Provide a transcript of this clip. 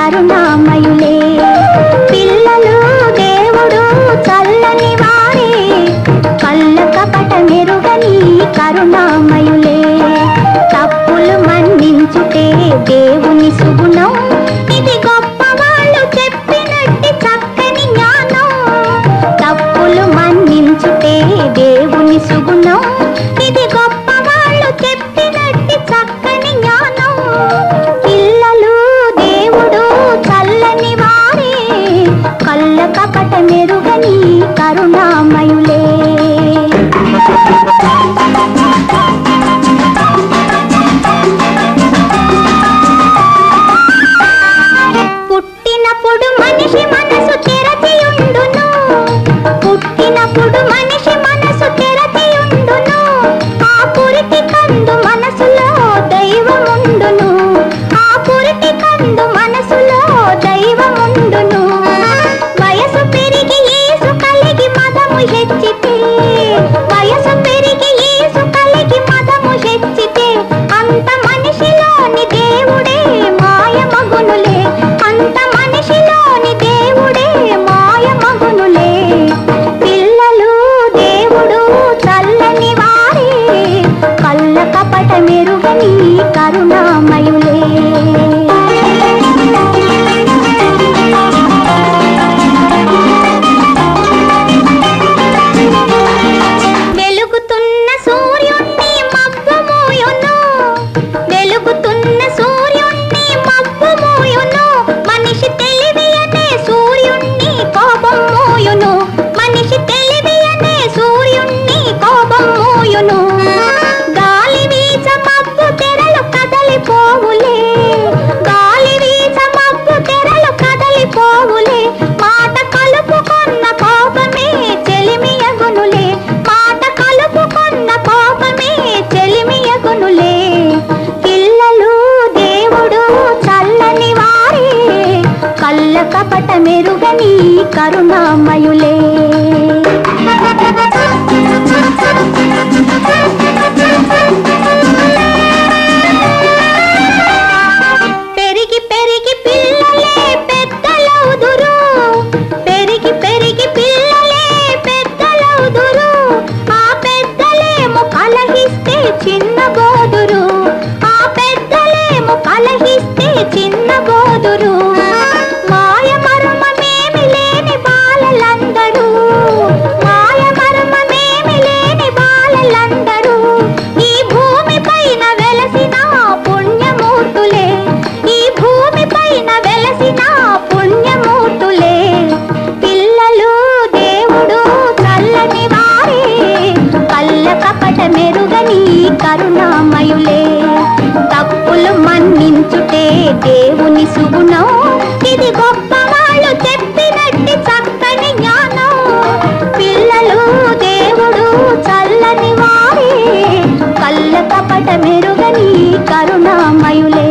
కరుణామయులే. పిల్లలు దేవుడు చల్లని వారే, కళ్ళ కపట మెరుగని కరుణామయులే. తప్పులు మన్నించుటే దేవుని సుగుణం, ఇది గొప్ప వాళ్ళు చెప్పినట్టి చక్కని జ్ఞానం. తప్పులు మన్నించుటే దేవుని సుగుణం, ఇది గొప్ప వాళ్ళు చెప్పినట్టి చక్కని జ్ఞానం. పిల్లలు దేవుడు చల్లని వారే, కళ్ళ కపట మెరుగని కరుణామయులే. పుట్టినప్పుడు మనిషి మనసు తెరచియుండును, పుట్టినప్పుడు మనిషి మనసు తెరచియుండును. ఆ పురిటి కందు మనసులో దైవముండును, ఆ పురిటి కందు మనసులో దైవముండును. వయసు పెరిగి యేసు కలిగి మదము హెచ్చితే, వయసు పెరిగి యేసు కలిగి మదము హెచ్చితే, అంత మనిషిలోని దేవుడే మాయమగునులే, అంత మనిషిలోని దేవుడే మాయమగునులే. పిల్లలు దేవుడు చల్లని వారే, కళ్ళ కపట మెరుగని కరుణామయులే. వెలుగుతున్న సూర్యుణ్ణి మబ్బు మోయును, వెలుగుతున్న సూర్యుణ్ణి మబ్బు మోయును. మనిషి తెలివి అనే సూర్యుణ్ణి కోపం మోయును, మనిషి తెలివి అనే సూర్యుణ్ణి కోపం మోయును. గాలి వీచ మబ్బు తెరలు కదలిపోవులే, గాలి వీచ మబ్బు తెరలు కదలిపోవులే. మాట కలుపుకున్న కోపమే చెలిమియగునులే, మాట కలుపుకున్న కోపమే చెలిమియగునులే. పిల్లలు దేవుడు చల్లని వారే, కళ్ళ కపట మెరుగని కరుణామయులే. పెరిగి పెరిగి పిల్లలే పెద్దలవుదురు, పెరిగి పెరిగి పిల్లలే పెద్దలవుదురు. ఆ పెద్దలేమో కలహిస్తే చిన్నబోదురు, ఆ పెద్దలేమో కలహిస్తే చిన్నబోదురు. మాయ మర్మమేమి లేని బాలలందరూ, మాయ మర్మమేమి లేని బాలలందరూ. ఈ భూమి పైన వెలసిన పుణ్యమూర్తులే, ఈ భూమి పైన వెలసిన పుణ్యమూర్తులే. పిల్లలు దేవుడు చల్లని వారే, కళ్ళ కపట మెరుగని కరుణామయులే. తప్పులు మన్నించుటే దేవుని సుగుణం, ఇది గొప్ప వాళ్ళు చెప్పినట్టి చక్కని జ్ఞానం. పిల్లలు దేవుడు చల్లని వారే, కళ్ళ కపట మెరుగని కరుణామయులే.